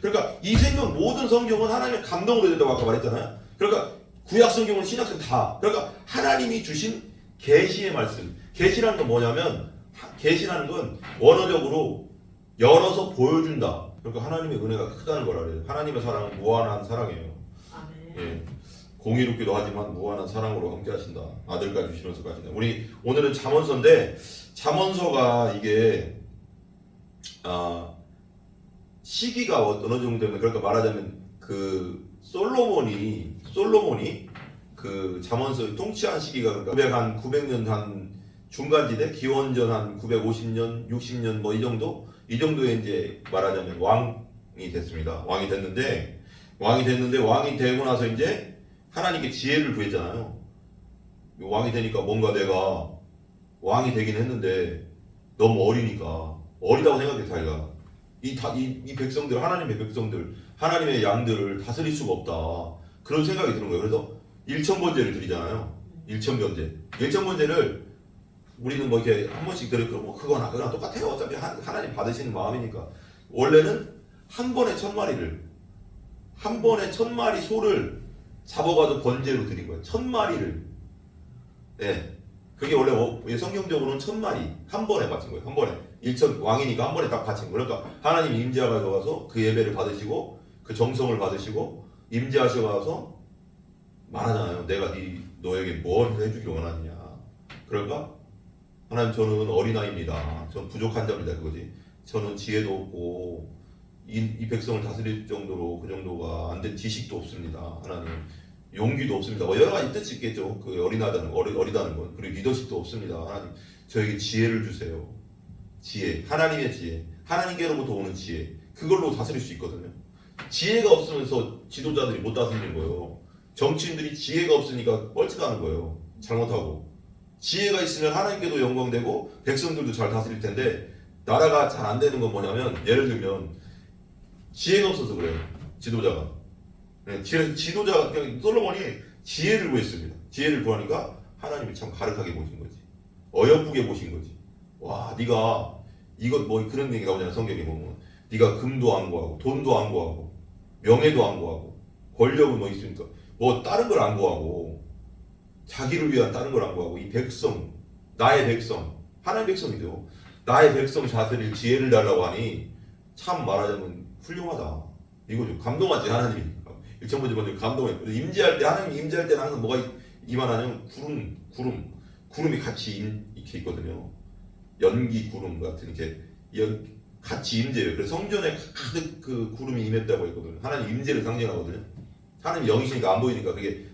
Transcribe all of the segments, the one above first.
그러니까 이 생명 모든 성경은 하나님의 감동으로 됐다고 아까 말했잖아요. 그러니까 구약 성경은 신약 성경 다. 그러니까 하나님이 주신 계시의 말씀. 계시라는 건 뭐냐면 계시라는 건 원어적으로 열어서 보여준다. 그러니까 하나님의 은혜가 크다는 거라 그래요. 하나님의 사랑은 무한한 사랑이에요. 아멘. 예. 공의롭기도 하지만 무한한 사랑으로 함께 하신다. 아들까지 주시면서 가신다. 우리 오늘은 잠언서인데 잠언서가 이게 시기가 어느 정도 되면 그러니까 말하자면 그 솔로몬이 그 잠언서를 통치한 시기가 그러니까 한 900년 한 중간지대 기원전 한 950년 60년 뭐 이 정도에 이제 말하자면 왕이 됐습니다. 왕이 됐는데 왕이 되고 나서 이제 하나님께 지혜를 구했잖아요. 왕이 되니까 뭔가 내가 왕이 되긴 했는데 너무 어리다고 생각해 자기가 이 백성들 하나님의 백성들 하나님의 양들을 다스릴 수가 없다 그런 생각이 드는 거예요. 그래서 일천번제를 드리잖아요. 일천번제를 우리는 뭐 이렇게 한 번씩 드리고 뭐 그거나 똑같아요. 어차피 하나님 받으시는 마음이니까 원래는 한 번에 1000마리 소를 잡아가지고 번제로 드린 거예요. 1000마리를. 예. 그게 원래 성경적으로는 1000마리 한 번에 바친 거예요. 한 번에. 왕이니까 한 번에 딱 바친 거예요. 그러니까 하나님이 임재하셔 가서 그 예배를 받으시고 그 정성을 받으시고 임재하셔 가서 말하잖아요. 내가 너에게 뭘 해주길 원하느냐. 그러니까 하나님 저는 어린아이입니다. 전 부족한 자입니다. 그거지. 저는 지혜도 없고 이 백성을 다스릴 정도로 그 정도가 안 된 지식도 없습니다. 하나님 용기도 없습니다. 뭐 여러 가지 뜻이 있겠죠. 그 어리다는 건 그리고 리더십도 없습니다. 하나님 저에게 지혜를 주세요. 지혜, 하나님의 지혜, 하나님께로부터 오는 지혜 그걸로 다스릴 수 있거든요. 지혜가 없으면서 지도자들이 못 다스리는 거예요. 정치인들이 지혜가 없으니까 뻘짓하는 거예요. 잘못하고 지혜가 있으면 하나님께도 영광되고 백성들도 잘 다스릴 텐데 나라가 잘 안 되는 건 뭐냐면 예를 들면 지혜가 없어서 그래요. 지도자가. 네, 지도자가 그냥 솔로몬이 지혜를 구했습니다. 지혜를 구하니까 하나님이 참 가득하게 보신 거지. 어여쁘게 보신 거지. 와, 네가 이것 뭐 그런 얘기 나오잖아요. 성경에 보면 네가 금도 안 구하고 돈도 안 구하고 명예도 안 구하고 권력은 뭐 있으니까 뭐 다른 걸 안 구하고 자기를 위한 다른 걸 안 구하고 이 백성 나의 백성 하나님의 백성이죠. 나의 백성 다스릴 지혜를 달라고 하니 참 말하자면 훌륭하다. 이거죠. 감동하지 하나님이. 일천번째 먼저 감동해. 임재할 때 하나님 임재할 때는 항상 뭐가 임하냐면 구름이 같이 이렇게 있거든요. 연기 구름 같은 이렇게 같이 임재해요. 그래서 성전에 가득 그 구름이 임했다고 했거든요. 하나님 임재를 상징하거든요. 하나님 영이시니까 안 보이니까 그게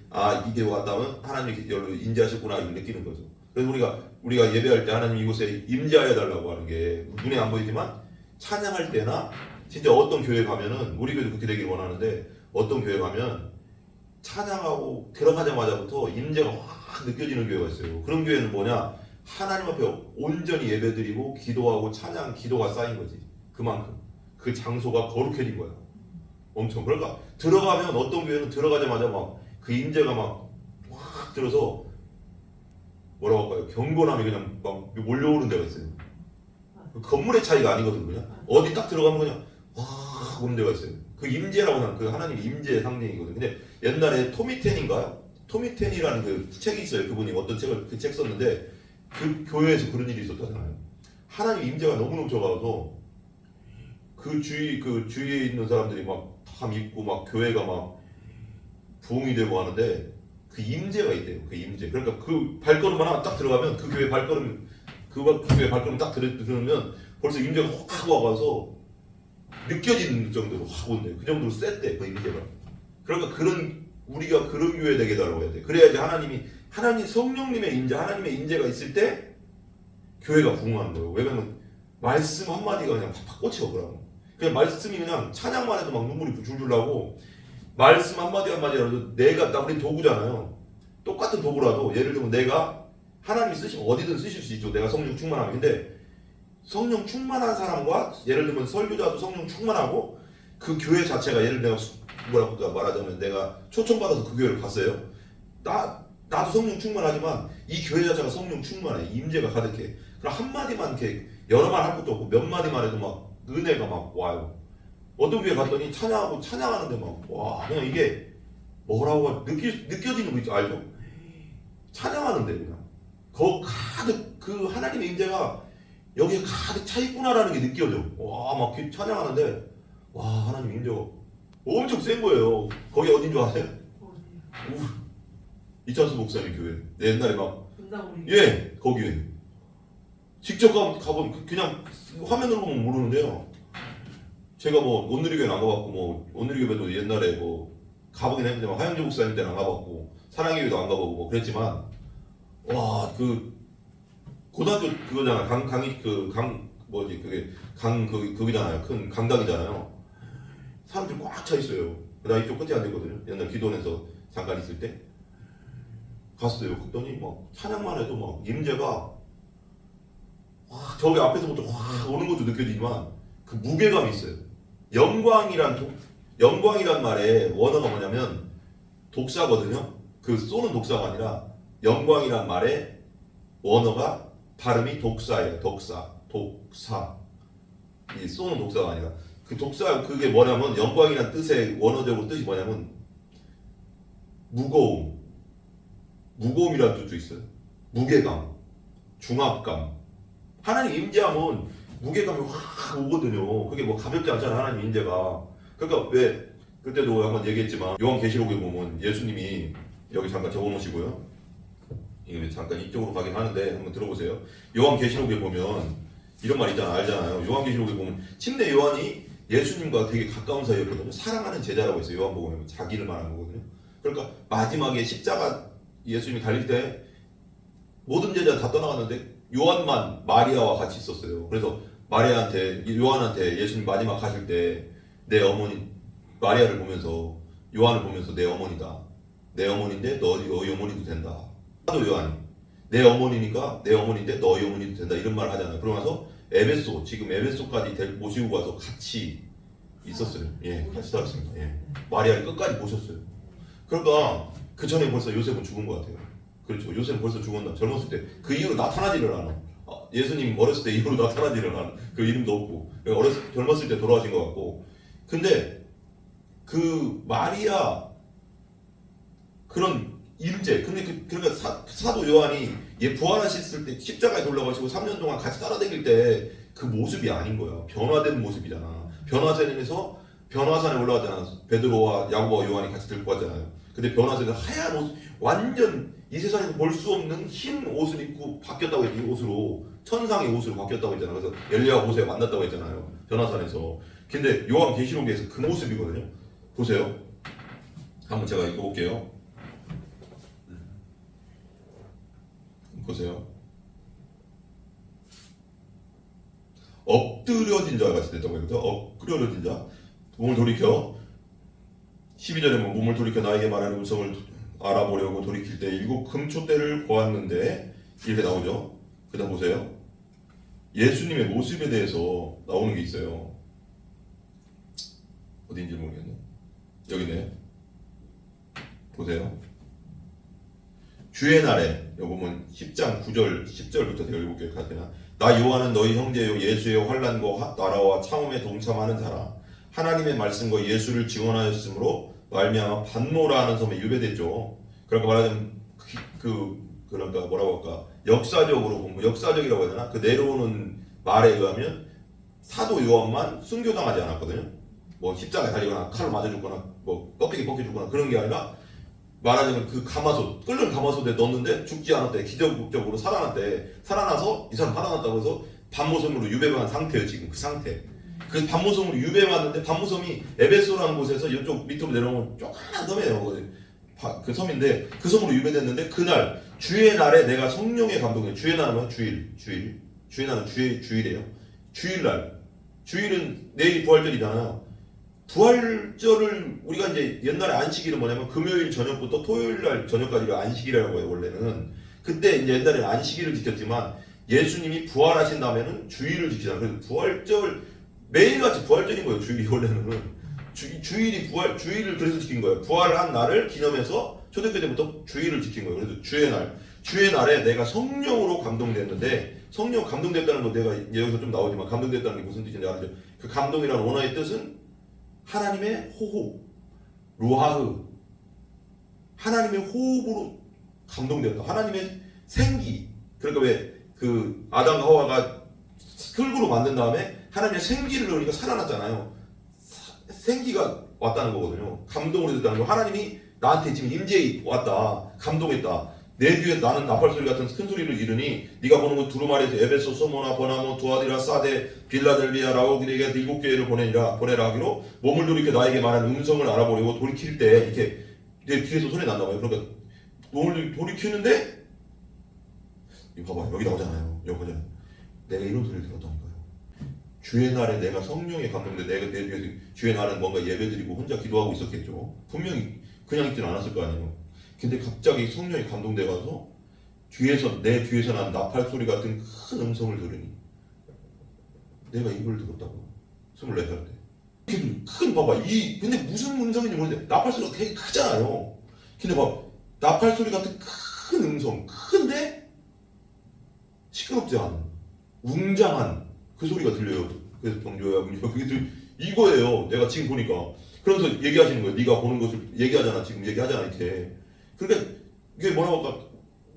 이게 왔다 하면 하나님이 여기로 임재하셨구나 이걸 느끼는 거죠. 그래서 우리가 예배할 때 하나님 이곳에 임재하여 달라고 하는 게 눈에 안 보이지만 찬양할 때나 진짜 어떤 교회 가면은 우리 교회도 그렇게 되길 원하는데 어떤 교회 가면 찬양하고 들어가자마자부터 임재가 확 느껴지는 교회가 있어요. 그런 교회는 뭐냐? 하나님 앞에 온전히 예배드리고 기도하고 찬양 기도가 쌓인 거지. 그만큼 그 장소가 거룩해진 거야. 엄청. 그러니까 들어가면 어떤 교회는 들어가자마자 막 그 임재가 막 확 들어서 뭐라고 할까요? 경건함이 그냥 막 몰려오는 데가 있어요. 건물의 차이가 아니거든. 그냥 어디 딱 들어가면 그냥 확 오는 데가 있어요. 그 임재라고 하는 그 하나님의 임재의 상징이거든. 근데 옛날에 토미텐인가요? 토미텐이라는 그 책이 있어요. 그분이 어떤 책을 그 책 썼는데 그 교회에서 그런 일이 있었다잖아요. 하나님 임재가 너무 넘쳐가서 그 주위에 있는 사람들이 막 다 믿고 막 교회가 막 부흥이 되고 하는데 그 임재가 있대요. 그 임재. 그러니까 그 발걸음 하나 딱 들어가면 그 교회 발걸음 딱 들으면 벌써 임재가 확 와가서 느껴지는 정도로 확 온대. 그 정도로 셌대 그 임재가. 그러니까 우리가 그런 교회 되게 달라고 해야 돼. 그래야지 하나님 성령님의 임재, 하나님의 임재가 있을 때 교회가 부흥하는 거예요. 왜냐면 말씀 한마디가 그냥 팍팍 꽂혀 그러면. 그냥 말씀이 그냥 찬양만 해도 막 눈물이 줄줄 나고 말씀 한마디라도 우린 도구잖아요. 똑같은 도구라도 예를 들면 내가 하나님이 쓰시면 어디든 쓰실 수 있죠. 내가 성령 충만하면. 근데 성령 충만한 사람과 예를 들면 설교자도 성령 충만하고 그 교회 자체가 예를 들면 뭐라고 말하자면 내가 초청받아서 그 교회를 갔어요. 나도 성령 충만하지만 이 교회 자체가 성령 충만해. 임재가 가득해. 그럼 한마디만 이렇게 여러 말 할 것도 없고 몇 마디만 해도 막 은혜가 막 와요. 어떤 교회 갔더니 찬양하는데 막 와 그냥 이게 뭐라고 느껴지는 거 있죠 알죠? 찬양하는데 그냥 가득 그 하나님의 임재가 여기에 가득 차 있구나라는 게 느껴져. 와 막 찬양하는데 와 하나님 임재가 엄청 센 거예요. 거기 어딘 줄 아세요? 이찬수 목사님 교회. 옛날에 막 예 거기에 직접 가본 그냥 화면으로 보면 모르는데요. 제가 뭐 온누리교회는 안 가봤고 뭐 온누리교회도 옛날에 뭐 가보긴 했는데 하영재 목사님 때는 안 가봤고 사랑교회도 안 가보고 뭐 그랬지만 와 그 고등학교 그거잖아 그거잖아요 큰 강당이잖아요. 사람들이 꽉 차 있어요. 나 이쪽 끝에 앉았거든요. 옛날 기도원에서 잠깐 있을 때 갔어요. 그랬더니 막 찬양만 해도 막 임재가 와 저기 앞에서부터 와 오는 것도 느껴지지만 그 무게감이 있어요. 영광이란 말의 원어가 뭐냐면 독사거든요. 그 쏘는 독사가 아니라 영광이란 말의 원어가 발음이 독사예요. 독사. 이 쏘는 독사가 아니라 그 독사 그게 뭐냐면 영광이란 뜻의 원어적으로 뜻이 뭐냐면 무거움이라는 뜻도 있어요. 무게감, 중압감. 하나님 임재하면 무게감이 확 오거든요. 그게 뭐 가볍지 않잖아요. 하나님 임재가. 그러니까 왜 그때도 한번 얘기했지만 요한계시록에 보면 예수님이 여기 잠깐 적어놓으시고요. 이게 잠깐 이쪽으로 가긴 하는데 한번 들어보세요. 요한계시록에 보면 이런 말 있잖아요. 알잖아요. 요한계시록에 보면 침례 요한이 예수님과 되게 가까운 사이였거든요. 사랑하는 제자라고 했어요. 요한복음에 자기를 말하는 거거든요. 그러니까 마지막에 십자가 예수님이 달릴 때 모든 제자 다 떠나갔는데 요한만 마리아와 같이 있었어요. 그래서 요한한테 예수님 마지막 가실 때 내 어머니 마리아를 보면서 요한을 보면서 내 어머니다. 내 어머니인데 너희 어머니도 된다. 사도 요한이 내 어머니니까 내 어머니인데 너희 어머니도 된다 이런 말을 하잖아요. 그러면서 지금 에베소까지 모시고 가서 같이 있었어요. 예, 같이 살았습니다. 예, 마리아를 끝까지 모셨어요. 그러니까 그 전에 벌써 요셉은 죽은 것 같아요. 그렇죠. 요셉은 벌써 죽었나 젊었을 때 그 이후로 나타나지를 않아. 예수님 어렸을 때 이후로 나타나지를 않아. 그 이름도 없고 젊었을 때 돌아가신 것 같고. 근데 그 마리아 그런 임재. 근데 그러니까 사도 요한이 부활하셨을 때 십자가에 돌려가시고 3년 동안 같이 따라다닐 때 그 모습이 아닌 거야. 변화된 모습이잖아. 변화산에 올라가잖아. 베드로와 야고보와 요한이 같이 들고 갔잖아요. 근데 변화산에 하얀 옷, 완전 이 세상에서 볼 수 없는 흰 옷을 입고 바뀌었다고 했지. 이 옷으로 천상의 옷으로 바뀌었다고 했잖아. 그래서 엘리야와 모세가 만났다고 했잖아요. 변화산에서. 근데 요한계시록에서 그 모습이거든요. 보세요. 한번 제가 읽어볼게요. 보세요. 엎드려진 자 같이 됐다고 했거든요. 엎드려진 자. 몸을 돌이켜 12절에 몸을 돌이켜 나에게 말하는 음성을 알아보려고 돌이킬 때 7 금초대를 보았는데 이렇게 나오죠. 그 다음 보세요. 예수님의 모습에 대해서 나오는 게 있어요. 어딘지 모르겠네. 여기네. 보세요. 주의 날에 여기 보면 10장 9절 10절부터 제가 읽어볼게요. 같이나 나 요한은 너희 형제요 예수의 환난과 나라와 참음에 동참하는 자라. 하나님의 말씀과 예수를 증언하였으므로 말미암아 반모라는 섬에 유배됐죠. 그러니까 말하자면 그러니까 뭐라고 할까 역사적으로 보면 역사적이라고 해야 되나 그 내려오는 말에 의하면 사도 요한만 순교당하지 않았거든요. 뭐 십자가에 달리거나 칼로 맞아 죽거나 뭐 껍데기 벗겨 죽거나 그런 게 아니라 말하자면 그 가마솥 끓는 가마솥에 넣었는데 죽지 않았대. 기적적으로 살아나서 이 사람 살아났다고 해서 반모섬으로 유배한 상태예요. 지금 그 상태. 그 반모섬으로 유배받는데 반모섬이 에베소라는 곳에서 이쪽 밑으로 내려오면 조그만 섬이에요. 그 섬인데 그 섬으로 유배됐는데 그날 주의 날에 내가 성령의 감동에 주의 날은 주일 주의 날은 주일이에요. 주일은 내일 부활절이잖아요. 부활절을 우리가 이제 옛날에 안식일은 뭐냐면 금요일 저녁부터 토요일 날 저녁까지를 안식일이라고 해요. 원래는 그때 이제 옛날에 안식일을 지켰지만 예수님이 부활하신 다음에는 주일을 지키잖아요. 그래서 부활절 매일같이 부활절인 거예요. 주일이 원래는 주일을 그래서 지킨 거예요. 부활한 날을 기념해서 초대교회 때부터 주일을 지킨 거예요. 그래서 주의 날에 내가 성령으로 감동됐는데 성령 감동됐다는 거 내가 여기서 좀 나오지만 감동됐다는 게 무슨 뜻인지 알죠? 그 감동이라는 원어의 뜻은 하나님의 호흡, 루하흐, 하나님의 호흡으로 감동되었다. 하나님의 생기. 그러니까 왜 그 아담과 하와가 흙으로 만든 다음에 하나님의 생기를 넣으니까 살아났잖아요. 생기가 왔다는 거거든요. 감동으로 됐다는 거. 하나님이 나한테 지금 임재에 왔다. 감동했다. 내 뒤에 나는 나팔소리 같은 큰 소리를 이르니 네가 보는 것 두루마리에서 에베소, 소모나, 버나모, 두아디라, 사데, 빌라델비아, 라오디에게 7교회를 보내라 하기로 몸을 돌이켜 나에게 말한 음성을 알아보려고 돌이킬 때 이렇게 내 뒤에서 소리 난다 봐요. 그러니까 몸을 돌이키는데 이거 봐봐, 여기 나오잖아요. 여기 보잖아요. 내가 이런 소리를 들었다니까요. 주의 날에 내가 성령에 감동돼 내가 내 뒤에서 주의 날은 뭔가 예배드리고 혼자 기도하고 있었겠죠. 분명히 그냥 있지는 않았을 거 아니에요. 근데 갑자기 성령이 감동돼가서 내 뒤에서 난 나팔 소리 같은 큰 음성을 들으니 내가 이걸 들었다고. 24살 때. 큰 봐봐. 근데 무슨 음성인지 모르는데 나팔 소리가 되게 크잖아요. 근데 봐, 나팔 소리 같은 큰 음성, 큰데 시끄럽지 않은, 웅장한 그 소리가 들려요. 그래서 병조야, 이거예요. 내가 지금 보니까. 그러면서 얘기하시는 거예요. 네가 보는 것을 얘기하잖아. 지금 얘기하잖아 이렇게. 그러니까 이게 뭐라고 할까?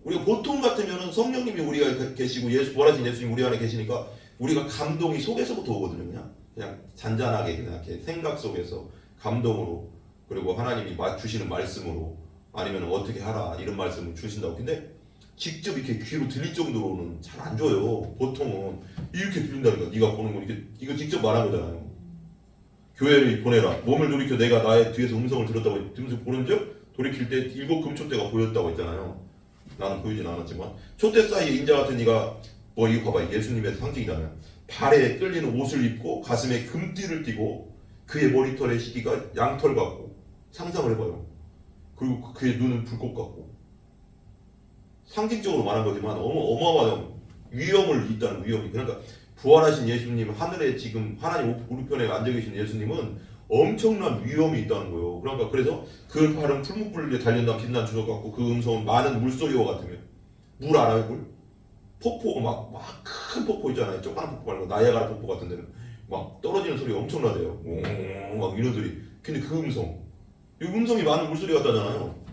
우리가 보통 같으면은 성령님이 우리가 계시고 부활하신 예수님 우리 안에 계시니까 우리가 감동이 속에서부터 오거든요. 그냥 잔잔하게 그냥 이렇게 생각 속에서 감동으로, 그리고 하나님이 주시는 말씀으로, 아니면 어떻게 하라 이런 말씀을 주신다고. 근데 직접 이렇게 귀로 들릴 정도로는 잘 안 줘요. 보통은 이렇게 들린다니까. 네가 보는 거 이거 직접 말한 거잖아요. 교회를 보내라. 몸을 돌이켜 내가 나의 뒤에서 음성을 들었다고. 들으면서 보는즉 돌이킬 때 7 금촛대가 보였다고 했잖아요. 나는 보이진 않았지만 촛대 사이에 인자 같은 이가 이거 봐봐. 예수님의 상징이잖아요. 발에 끌리는 옷을 입고 가슴에 금띠를 띠고 그의 머리털의 시기가 양털 같고. 상상을 해봐요. 그리고 그의 눈은 불꽃 같고. 상징적으로 말한 거지만 어마어마한 위엄을 있다는 위엄이. 그러니까 부활하신 예수님, 하늘에 지금 하나님 우리편에 앉아 계신 예수님은 엄청난 위엄이 있다는 거예요. 그러니까 그래서 그 발은 풀무불에 달린다 빛난 주석 같고 그 음성은 많은 물소리와 같으며. 물 알아요? 물? 폭포가 막 큰 폭포 있잖아요. 조그만 폭포 말고 나이아가라 폭포 같은 데는 막 떨어지는 소리가 엄청나대요. 막 이런 소리. 근데 그 음성, 이 음성이 많은 물소리 같다잖아요.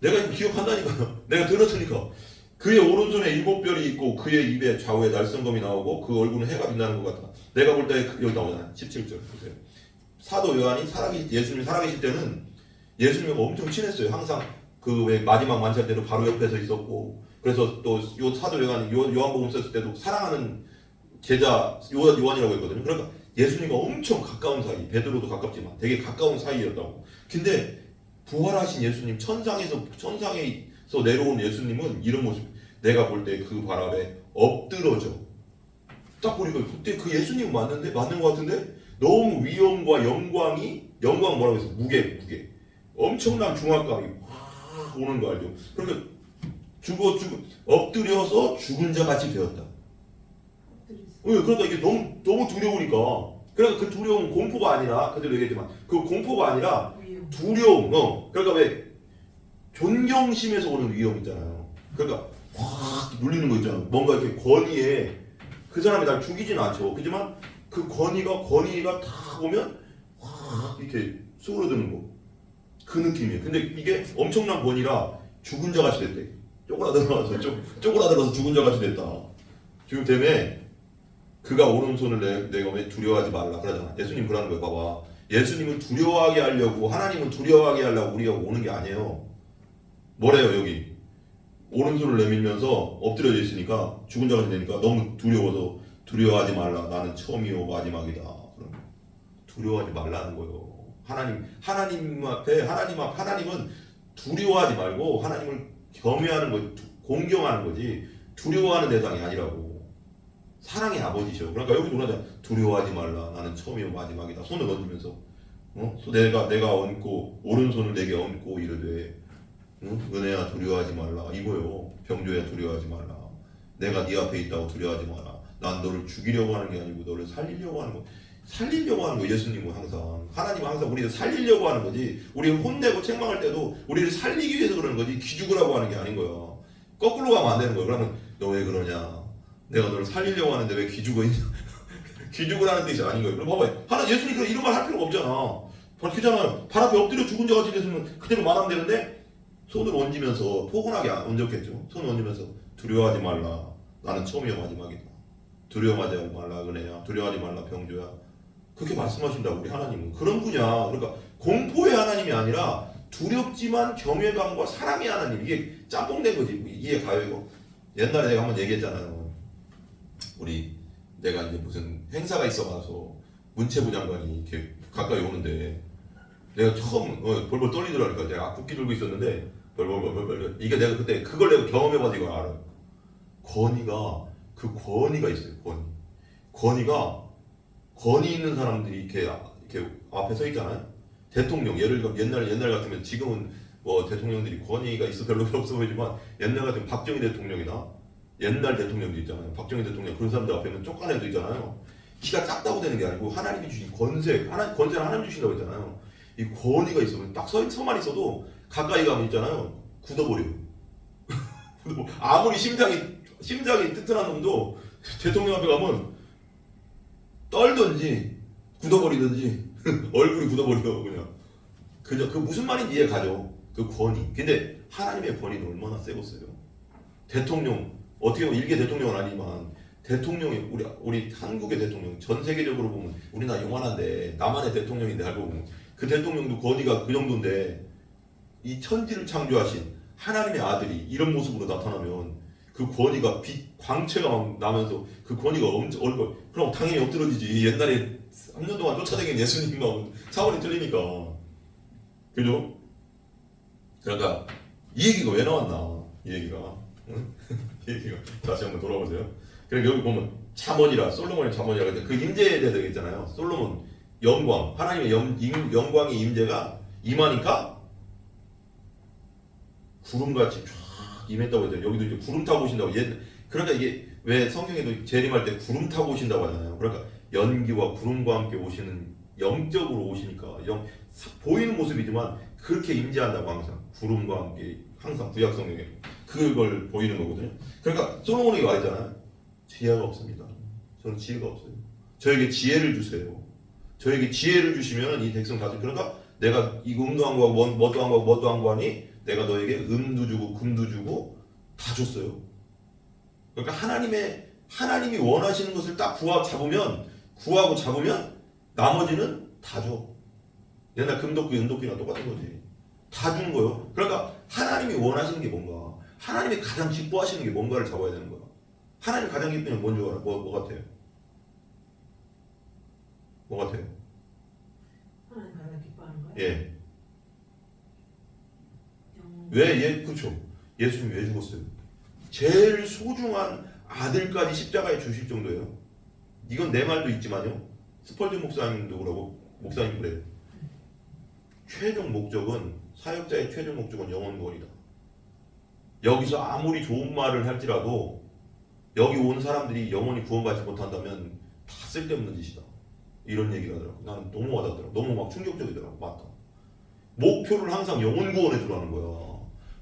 내가 기억한다니까요. 내가 들었으니까. 그의 오른손에 7별이 있고 그의 입에 좌우에 날성검이 나오고 그 얼굴은 해가 빛나는 것 같다. 내가 볼 때 여기 나오잖아요. 17절 보세요. 사도 요한이 예수님이 살아계실 때는 예수님과 엄청 친했어요. 항상 그 왜 마지막 만찬 때도 바로 옆에서 있었고. 그래서 또 요 사도 요한이 요한복음 썼을 때도 사랑하는 제자 요한이라고 했거든요. 그러니까 예수님과 엄청 가까운 사이. 베드로도 가깝지만 되게 가까운 사이였다고. 근데 부활하신 예수님, 천상에서 내려온 예수님은 이런 모습. 내가 볼 때 그 발 앞에 엎드러져. 딱 보니까 그때 그 예수님 맞는 것 같은데 너무 위엄과 영광 뭐라고 해서 무게. 엄청난 중압감이 확 오는 거 알죠? 그러니까 엎드려서 죽은 자 같이 되었다. 그러니까 이게 너무 두려우니까. 그러니까 그 두려움은 공포가 아니라, 그대로 얘기했지만 그 공포가 아니라 두려움. 그러니까 왜 존경심에서 오는 위험 있잖아요. 그러니까 확 눌리는 거 있잖아요. 뭔가 이렇게 권위에 그 사람이 날 죽이진 않죠. 그렇지만 그 권위가 다 오면 확 이렇게 쏘그러드는 거. 그 느낌이에요. 근데 이게 엄청난 권위라 죽은 자 같이 됐대. 쪼그라들어서 죽은 자 같이 됐다. 지금 때문에 그가 오른손을 내가 왜 두려워하지 말라 그러잖아. 예수님 그러는 거예요. 봐봐. 예수님은 두려워하게 하려고, 하나님은 두려워하게 하려고 우리가 오는 게 아니에요. 뭐래요 여기? 오른손을 내밀면서 엎드려져 있으니까 죽은 자가 되니까 너무 두려워서 두려워하지 말라. 나는 처음이요 마지막이다. 그럼 두려워하지 말라는 거예요. 하나님 앞에 하나님은 두려워하지 말고 하나님을 경외하는 거지, 공경하는 거지 두려워하는 대상이 아니라고. 사랑의 아버지셔. 그러니까 여기 누나잖아. 두려워하지 말라. 나는 처음이요 마지막이다. 손을 얹으면서 내가 얹고 오른손을 내게 얹고 이르되 은혜야 두려워하지 말라. 이거요. 병조야 두려워하지 말라. 내가 네 앞에 있다고 두려워하지 마라. 난 너를 죽이려고 하는 게 아니고 너를 살리려고 하는 거. 살리려고 하는 거. 예수님은 항상, 하나님은 항상 우리를 살리려고 하는 거지. 우리를 혼내고 책망할 때도 우리를 살리기 위해서 그러는 거지 기죽으라고 하는 게 아닌 거야. 거꾸로 가면 안 되는 거야. 그러면 너 왜 그러냐, 내가 너를 살리려고 하는데 왜 기죽어 있냐. 기죽으라는 뜻이 아닌 거예요. 그럼 봐봐요. 예수님 이런 말 할 필요가 없잖아. 밝히잖아요. 발 앞에 엎드려 죽은 자 같이 됐으면 그대로 말하면 되는데 손을 얹으면서 포근하게 얹었겠죠. 손을 얹으면서 두려워하지 말라. 나는 처음이요 마지막이다. 두려워하지 말라 은혜야. 두려워하지 말라 병조야. 그렇게 말씀하신다고 우리 하나님은. 그런 분이야. 그러니까 공포의 하나님이 아니라 두렵지만 경외감과 사랑의 하나님. 이게 짬뽕된 거지. 이해 가요 이거? 옛날에 내가 한번 얘기했잖아요. 우리 내가 이제 무슨 행사가 있어가서 문체부 장관이 이렇게 가까이 오는데 내가 처음 벌벌 떨리더라니까. 내가 국기 들고 있었는데 벌벌 이게 내가 그때 그걸 내가 경험해봐서 이걸 알아요. 권위가 그 권위가 있어요. 권위 있는 사람들이 이렇게 앞에 서 있잖아요. 대통령 예를 들어 옛날 같으면 지금은 뭐 대통령들이 권위가 있어 별로 없어 보이지만 옛날 같으면 박정희 대통령이나 옛날 대통령도 있잖아요. 박정희 대통령 그런 사람들 앞에는 쫓간 애도 있잖아요. 키가 작다고 되는 게 아니고 하나님이 주신 권세를 하나님 주신다고 했잖아요. 이 권위가 있으면 딱 서만 있어도 가까이 가면 있잖아요. 굳어버려. 아무리 심장이 튼튼한 놈도 대통령 앞에 가면 떨든지 굳어버리든지 얼굴이 굳어버려 그냥. 그 무슨 말인지 이해 가죠. 그 권위. 근데 하나님의 권위는 얼마나 세겠어요. 대통령 어떻게 보면 일개 대통령은 아니지만 대통령이 우리 한국의 대통령 전 세계적으로 보면 우리나라 요만한데 나만의 대통령인데 알고 보면 그 대통령도 권위가 그 정도인데 이 천지를 창조하신 하나님의 아들이 이런 모습으로 나타나면 그 권위가 광채가 막 나면서 그 권위가 엄청 얼굴 그럼 당연히 엎드러지지. 옛날에 3년 동안 쫓아다닌 예수님과 차원이 틀리니까. 그죠? 그러니까 이 얘기가 왜 나왔나? 이 얘기가 응? 이 얘기가 다시 한번 돌아보세요. 그러니까 여기 보면 잠언이라 솔로몬의 잠언이라 근데 그 임재에 대해서 얘기했잖아요. 솔로몬 영광 하나님의 영광의 임재가 임하니까 구름같이 쫙 임했다고 했잖아요. 여기도 이제 구름 타고 오신다고. 그러니까 이게 왜 성경에도 재림할 때 구름 타고 오신다고 하잖아요. 그러니까 연기와 구름과 함께 오시는 영적으로 오시니까 보이는 모습이지만 그렇게 임재한다고 항상 구름과 함께 항상 구약 성경에 그걸 보이는 거거든요. 그러니까 솔로몬이 말했잖아요. 지혜가 없습니다. 저는 지혜가 없어요. 저에게 지혜를 주세요. 저에게 지혜를 주시면 이 백성 다스 그러니까 내가 이 음도 안 구하고 뭐도 안 구하고 뭐도 안 구하니 내가 너에게 음도 주고 금도 주고 다 줬어요. 그러니까 하나님이 원하시는 것을 딱 구하고 잡으면 나머지는 다 줘. 옛날 금도끼 은도끼랑 똑같은 거지. 다 주는 거예요. 그러니까 하나님이 원하시는 게 뭔가, 하나님이 가장 기뻐하시는 게 뭔가를 잡아야 되는 거야. 하나님이 가장 기쁘면 뭔지 알아? 뭐 같아요? 뭐 같아요? 하나님 가장 기뻐하는 거예요? 예. 왜 그렇죠. 예수님 왜 죽었어요? 제일 소중한 아들까지 십자가에 주실 정도예요. 이건 내 말도 있지만요. 스펄전 목사님도 그러고 목사님 그래요. 최종 목적은 사역자의 최종 목적은 영혼 구원이다. 여기서 아무리 좋은 말을 할지라도 여기 온 사람들이 영혼이 구원받지 못한다면 다 쓸데없는 짓이다. 이런 얘기를 하더라고. 나는 너무 와닿더라고. 너무 막 충격적이더라고. 맞다. 목표를 항상 영혼 구원에 두라는 거야.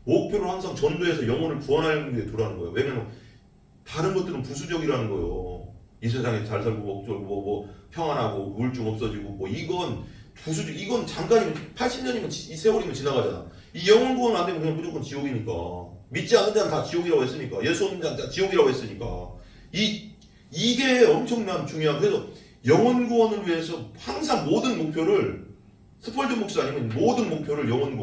목표를 항상 전도해서 영혼을 구원하는 데 두라는 거야. 왜냐면 다른 것들은 부수적이라는 거예요. 이 세상에 잘 살고 뭐 평안하고 우울증 없어지고 이건 부수적. 이건 잠깐이면 80년이면 이 세월이면 지나가잖아. 이 영혼 구원 안 되면 그냥 무조건 지옥이니까. 믿지 않는 자는 다 지옥이라고 했으니까. 예수 없는 자는 다 지옥이라고 했으니까. 이게 엄청난 중요한. 그래서 영혼 구원을 위해서 항상 모든 목표를 스펄전 목사님은 모든 목표를 영혼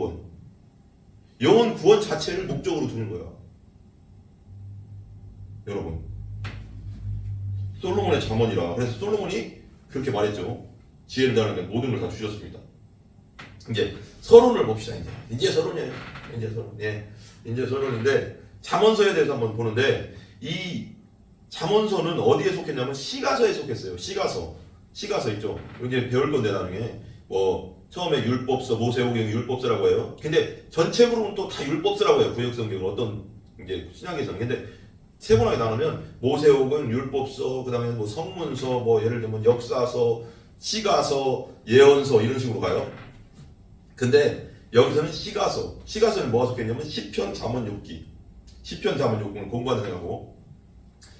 구원 자체를 목적으로 두는 거야. 여러분, 솔로몬의 잠언이라. 그래서 솔로몬이 그렇게 말했죠. 지혜를 다하는 모든 걸 다 주셨습니다. 이제 서론을 봅시다. 이제 서론이에요. 이제 서론. 예, 이제 서론인데 잠언서에 대해서 한번 보는데 이 잠언서는 어디에 속했냐면 시가서에 속했어요. 시가서 있죠. 이제 배울 건데 나중에 처음에 율법서, 모세오경 율법서라고 해요. 근데 전체적으로는 또 다 율법서라고 해요. 구약성경은 어떤 이제 신약에서는. 근데 세분하게 나누면 모세오경, 율법서, 그다음에 성문서, 예를 들면 역사서, 시가서, 예언서 이런 식으로 가요. 근데 여기서는 시가서는 뭐가 속했냐면 시편, 잠언, 욥기. 시편, 잠언, 욥기는 공부하는 생각하고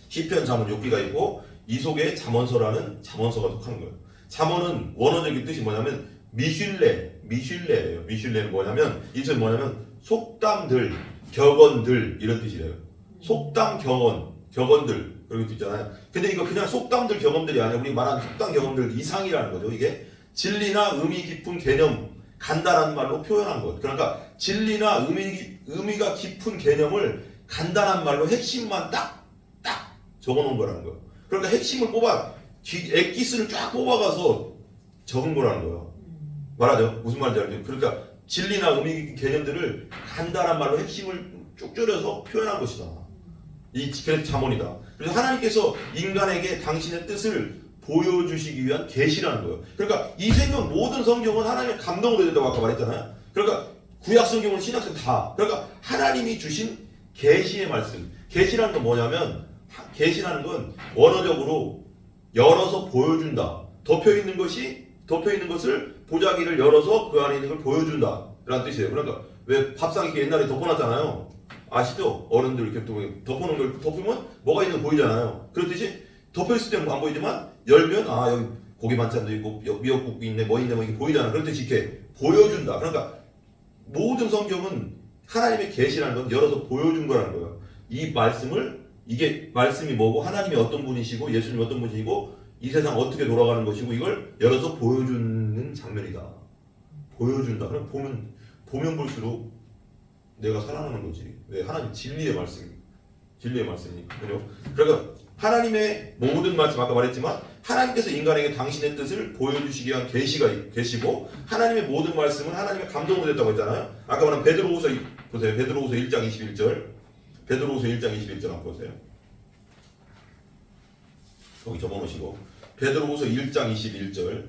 시편, 잠언, 욥기가 있고 이 속에 잠언서라는 잠언서가 속하는 거예요. 잠언은 원어적인 뜻이 뭐냐면 미슐레예요. 미슐레는 뭐냐면 이 뜻은 뭐냐면 속담들, 격언들 이런 뜻이래요. 속담, 격언들 그런 뜻 있잖아요. 근데 이거 그냥 속담들, 격언들이 아니라 우리 말하는 속담, 격언들 이상이라는 거죠. 이게 진리나 의미 깊은 개념, 간단한 말로 표현한 것. 그러니까 진리나 의미가 깊은 개념을 간단한 말로 핵심만 딱 적어놓은 거라는 거예요. 그러니까 핵심을 엑기스를 쫙 뽑아가서 적은 거라는 거예요. 말하죠? 무슨 말인지 알죠? 그러니까 진리나 의미 깊은 개념들을 간단한 말로 핵심을 쭉 줄여서 표현한 것이다. 그래서 잠언이다. 그래서 하나님께서 인간에게 당신의 뜻을 보여주시기 위한 계시라는 거예요. 그러니까 이 모든 성경은 하나님의 감동으로 된다고 아까 말했잖아요. 그러니까 구약 성경은 신약성 다. 그러니까 하나님이 주신 계시의 말씀. 계시라는 건 뭐냐면 계시라는 건 원어적으로 열어서 보여준다. 덮여 있는 것을 보자기를 열어서 그 안에 있는 걸 보여준다. 라는 뜻이에요. 그러니까 왜 밥상 이렇게 옛날에 덮어놨잖아요. 아시죠? 어른들 이렇게 덮어놓은 걸 덮으면 뭐가 있는 거 보이잖아요. 그렇듯이 덮여있을 때는 안 보이지만 열면 여기 고기 반찬도 있고 미역국 있네 뭐 있네 뭐 이게 보이잖아. 그렇듯이 이렇게 보여준다. 그러니까 모든 성경은 하나님의 계시라는 건 열어서 보여준 거라는 거예요. 이게 말씀이 뭐고 하나님이 어떤 분이시고 예수님이 어떤 분이시고 이 세상 어떻게 돌아가는 것이고 이걸 열어서 보여주는 장면이다. 보여준다. 그럼 보면 볼수록 내가 살아나는 거지. 왜? 하나님 진리의 말씀이니까. 그죠? 그러니까 하나님의 모든 말씀 아까 말했지만 하나님께서 인간에게 당신의 뜻을 보여주시기 위한 계시고 하나님의 모든 말씀은 하나님의 감동으로 됐다고 했잖아요. 아까 말한 베드로후서 보세요. 베드로후서 1장 21절. 베드로후서 1장 21절 한번 보세요. 거기 적어놓으시고 베드로후서 1장 21절.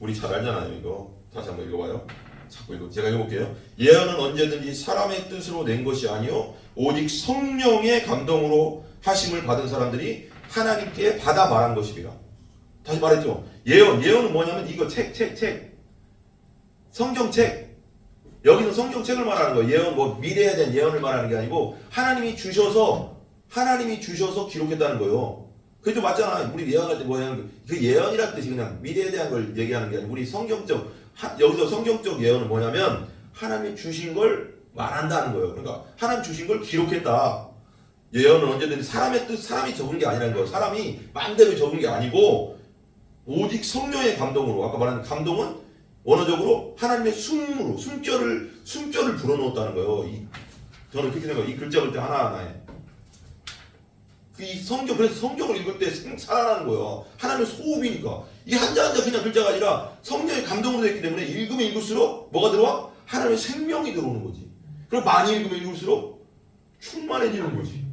우리 잘 알잖아요. 이거 다시 한번 읽어봐요. 자꾸 이거 제가 읽어볼게요. 예언은 언제든지 사람의 뜻으로 낸 것이 아니요 오직 성령의 감동으로 하심을 받은 사람들이 하나님께 받아 말한 것이라. 다시 말했죠. 예언은 뭐냐면 이거 책 성경책. 여기는 성경책을 말하는 거예요. 예언 뭐 미래에 대한 예언을 말하는 게 아니고 하나님이 주셔서 기록했다는 거예요. 그게 좀 맞잖아. 우리 예언할 때 뭐냐면 그 예언이라는 뜻이 그냥 미래에 대한 걸 얘기하는 게 아니고 우리 여기서 성경적 예언은 뭐냐면 하나님이 주신 걸 말한다는 거예요. 그러니까 하나님 주신 걸 기록했다. 예언은 언제든지 사람의 뜻, 사람이 적은 게 아니라는 거예요. 사람이 마음대로 적은 게 아니고 오직 성령의 감동으로. 아까 말한 감동은 원어적으로 하나님의 숨결을 불어넣었다는 거예요. 저는 그렇게 생각해요. 이 글자 하나하나에. 그래서 성경을 읽을 때 살아나는 거예요. 하나님의 소호흡이니까. 이게 한자 그냥 글자가 아니라 성령의 감동으로 되어 있기 때문에 읽으면 읽을수록 뭐가 들어와? 하나님의 생명이 들어오는 거지. 그럼 많이 읽으면 읽을수록 충만해지는 거지.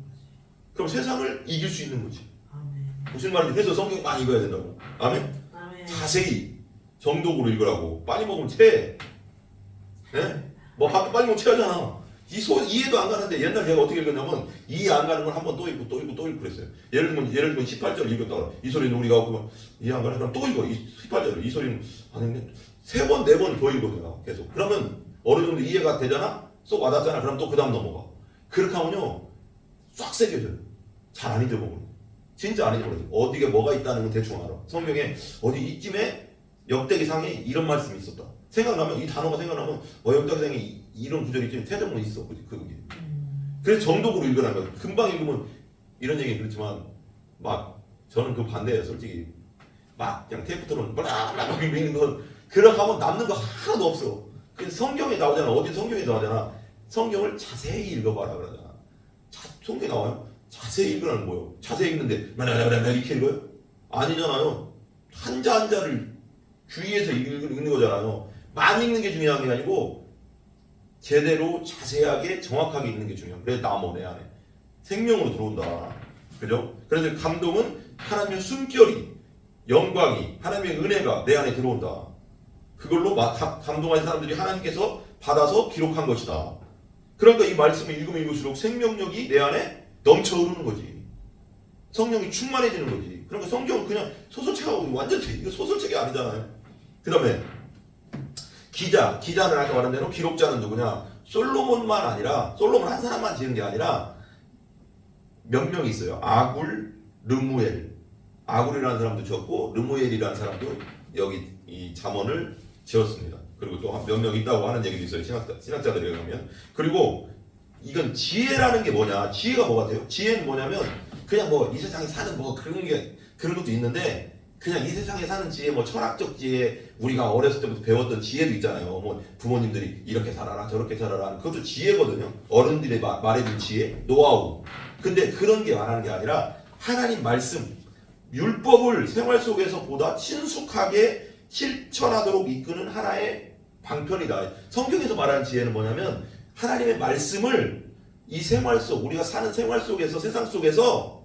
그럼 세상을 이길 수 있는 거지. 아멘. 무슨 말인지. 그래서 성경 많이 읽어야 된다고. 아멘? 아멘. 자세히 정독으로 읽으라고. 빨리 먹으면 체해. 네? 뭐 빨리 먹으면 체하잖아. 이해도 안 가는데 옛날 제가 어떻게 읽었냐면 이해 안 가는 걸 한 번 또 읽고 그랬어요. 예를 들면 18절 읽었다가 이 소리는 우리가 그러면 이해 안 가는 그럼 또 읽어. 18절 이 소리는 아닌데 3번 4번 더 읽어요. 계속. 그러면 어느 정도 이해가 되잖아. 쏙 와닿잖아. 그럼 또 그 다음 넘어가. 그렇게 하면요 싹 새겨져요. 잘 안 잊어버려. 진짜 안 잊어버려. 어디에 뭐가 있다는 건 대충 알아. 성경에 어디 이쯤에 역대기상에 이런 말씀이 있었다. 생각나면 이 단어가 생각나면 역대기상에 이런 구절이 있지. 태전문 있어. 그게. 그래서 정독으로 읽으라는 거야. 금방 읽으면 이런 얘기 그렇지만 막 저는 그 반대예요. 솔직히 막 그냥 테이프처럼 막 읽는 건 그렇게 하면 남는 거 하나도 없어. 그래서 성경에 나오잖아. 어디 성경에 나오잖아. 성경을 자세히 읽어봐라 그러잖아. 성경에 나와요? 자세히 읽으라는 거예요. 자세히 읽는데 이렇게 읽어요? 아니잖아요. 한자 한자를 주의해서 읽는 거잖아요. 많이 읽는 게 중요한 게 아니고 제대로 자세하게 정확하게 읽는 게 중요해요. 그래서 나무 내 안에 생명으로 들어온다. 그죠? 그래서 감동은 하나님의 숨결이 영광이 하나님의 은혜가 내 안에 들어온다. 그걸로 감동하신 사람들이 하나님께서 받아서 기록한 것이다. 그러니까 이 말씀을 읽으면 읽을수록 생명력이 내 안에 넘쳐 흐르는 거지. 성령이 충만해지는 거지. 그러니까 성경은 그냥 소설책하고 완전 이거 소설책이 아니잖아요. 그 다음에 기자는 아까 말한 대로 기록자는 누구냐? 솔로몬만 아니라 솔로몬 한 사람만 지은 게 아니라 몇 명이 있어요. 아굴, 르무엘. 아굴이라는 사람도 지었고 르무엘이라는 사람도 여기 이 잠언을 지었습니다. 그리고 또 몇 명 있다고 하는 얘기도 있어요. 신학자들에 가면. 그리고 이건 지혜라는 게 뭐냐? 지혜가 뭐 같아요? 지혜는 뭐냐면 그냥 뭐 이 세상에 사는 뭐 그런 것도 있는데 그냥 이 세상에 사는 지혜, 뭐 철학적 지혜, 우리가 어렸을 때부터 배웠던 지혜도 있잖아요. 뭐 부모님들이 이렇게 살아라, 저렇게 살아라. 그것도 지혜거든요. 어른들이 말해준 지혜, 노하우. 근데 그런 게 말하는 게 아니라 하나님 말씀, 율법을 생활 속에서 보다 친숙하게 실천하도록 이끄는 하나의 방편이다. 성경에서 말하는 지혜는 뭐냐면 하나님의 말씀을 이 생활 속, 우리가 사는 생활 속에서, 세상 속에서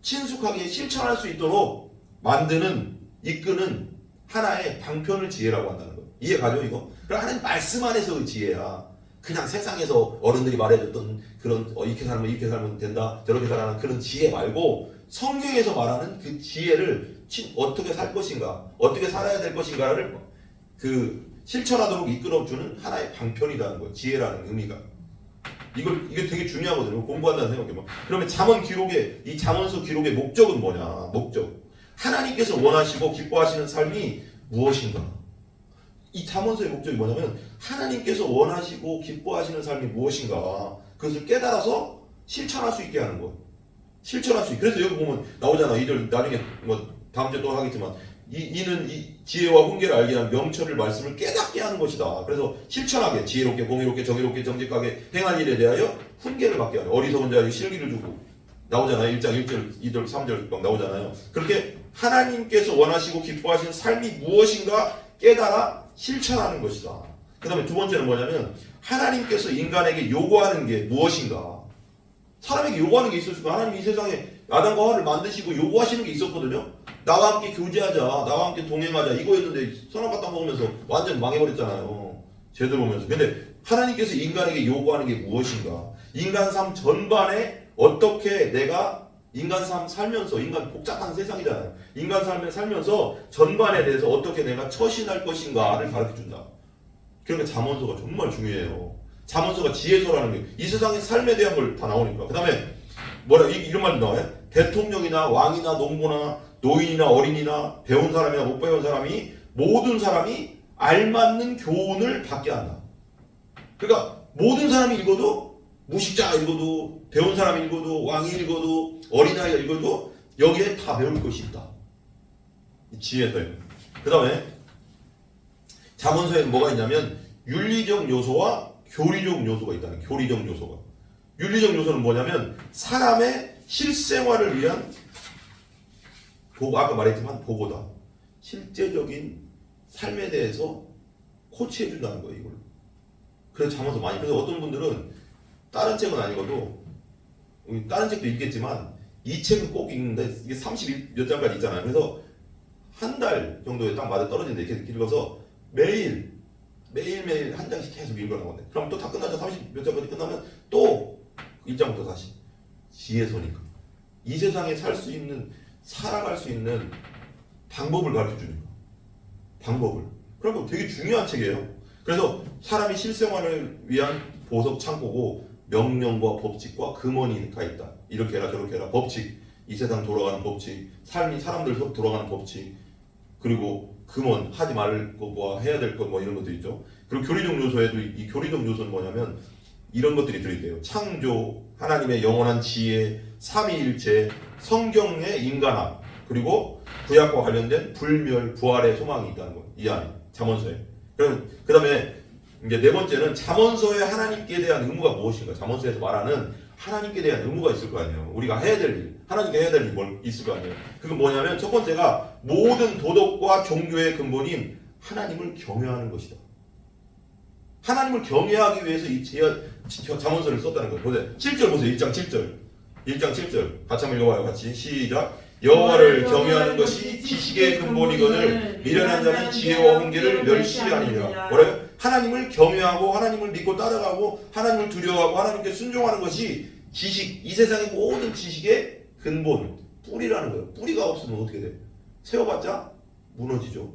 친숙하게 실천할 수 있도록 만드는, 이끄는 하나의 방편을 지혜라고 한다는 거예요. 이해 가죠, 이거? 그럼 하나님 말씀 안에서의 지혜야. 그냥 세상에서 어른들이 말해줬던 그런 이렇게 살면 된다, 저렇게 살아라는 그런 지혜 말고 성경에서 말하는 그 지혜를 어떻게 살 것인가, 어떻게 살아야 될 것인가를 실천하도록 이끌어주는 하나의 방편이라는 거예요. 지혜라는 의미가. 이게 되게 중요하거든요. 공부한다는 생각해봐. 그러면 이 잠언서 기록의 목적은 뭐냐? 목적. 하나님께서 원하시고 기뻐하시는 삶이 무엇인가? 이 잠언서의 목적이 뭐냐면 하나님께서 원하시고 기뻐하시는 삶이 무엇인가? 그것을 깨달아서 실천할 수 있게 하는 거예요. 실천할 수 있게. 그래서 여기 보면 나오잖아. 2절 나중에 뭐 다음 주에 또 하겠지만 이는 이 지혜와 훈계를 알게 한 명철을 말씀을 깨닫게 하는 것이다. 그래서 실천하게 지혜롭게 공의롭게 정의롭게 정직하게 행할 일에 대하여 훈계를 받게 하는 어리석은 자에게 실기를 주고 나오잖아요. 1장 1절 2절 3절 막 나오잖아요. 그렇게 하나님께서 원하시고 기뻐하시는 삶이 무엇인가 깨달아 실천하는 것이다. 그 다음에 두 번째는 뭐냐면 하나님께서 인간에게 요구하는 게 무엇인가. 사람에게 요구하는 게 있었으니까 하나님이 이 세상에 아담과 하와를 만드시고 요구하시는 게 있었거든요. 나와 함께 교제하자, 나와 함께 동행하자 이거였는데 선악과 땅 먹으면서 완전 망해버렸잖아요. 제대로 보면서. 근데 하나님께서 인간에게 요구하는 게 무엇인가. 인간 삶 전반에 어떻게 내가 인간 삶 살면서, 인간 복잡한 세상이잖아요. 인간 삶에 살면서 전반에 대해서 어떻게 내가 처신할 것인가를 가르쳐준다. 그러니까 잠언서가 정말 중요해요. 잠언서가 지혜서라는 게 이 세상의 삶에 대한 걸 다 나오니까. 그 다음에 이런 말도 나와요. 대통령이나 왕이나 농부나 노인이나 어린이나 배운 사람이나 못 배운 사람이 모든 사람이 알맞는 교훈을 받게 한다. 그러니까 모든 사람이 읽어도 무식자가 읽어도 배운 사람이 읽어도 왕이 읽어도 어린아이가 읽어도 여기에 다 배울 것이 있다. 지혜서예요. 그 다음에 잠언서에는 뭐가 있냐면 윤리적 요소와 교리적 요소가 있다는 거예요. 교리적 요소가. 윤리적 요소는 뭐냐면 사람의 실생활을 위한 아까 말했지만 보고다. 실제적인 삶에 대해서 코치해 준다는 거예요. 이걸. 그래서 잠언서 많이. 그래서 어떤 분들은 다른 책은 아니고도 다른 책도 읽겠지만 이 책은 꼭 읽는데 이게 30몇 장까지 있잖아요. 그래서 한 달 정도에 딱 맞아 떨어지는데 이렇게 읽어서 매일매일 한 장씩 계속 읽어나가는 건데 그럼 또 다 끝나자 30몇 장까지 끝나면 또 1장부터 다시 지혜서니까 이 세상에 살 수 있는 살아갈 수 있는 방법을 가르쳐주는 거예요. 방법을. 그러니까 되게 중요한 책이에요. 그래서 사람이 실생활을 위한 보석 창고고 명령과 법칙과 금원이가 있다. 이렇게 해라 저렇게 해라 법칙. 이 세상 돌아가는 법칙. 사람들 돌아가는 법칙. 그리고 금원 하지 말 것과 해야 될 것 뭐 이런 것도 있죠. 그리고 교리적 요소에도 이 교리적 요소는 뭐냐면 이런 것들이 들어있대요. 창조, 하나님의 영원한 지혜, 삼위일체, 성경의 인간학, 그리고 구약과 관련된 불멸, 부활의 소망이 있다는 거예요. 이 안에 잠언서에. 그 다음에 이제 네 번째는 잠언서의 하나님께 대한 의무가 무엇인가. 잠언서에서 말하는 하나님께 대한 의무가 있을 거 아니에요. 우리가 해야 될 일, 하나님께 해야 될 일 있을 거 아니에요. 그건 뭐냐면 첫 번째가 모든 도덕과 종교의 근본인 하나님을 경외하는 것이다. 하나님을 경외하기 위해서 이 잠언서를 썼다는 거예요. 보세요. 7절 보세요. 1장 7절. 1장 7절. 같이 한번 읽어봐요. 같이. 시작. 여호와를 경외하는 것이 지식의 근본이거늘 미련한 자는 지혜와 훈계를 멸시하느니라. 뭐래요? 하나님을 경외하고 하나님을 믿고 따라가고 하나님을 두려워하고 하나님께 순종하는 것이 지식, 이 세상의 모든 지식의 근본, 뿌리라는 거예요. 뿌리가 없으면 어떻게 돼? 세워봤자 무너지죠.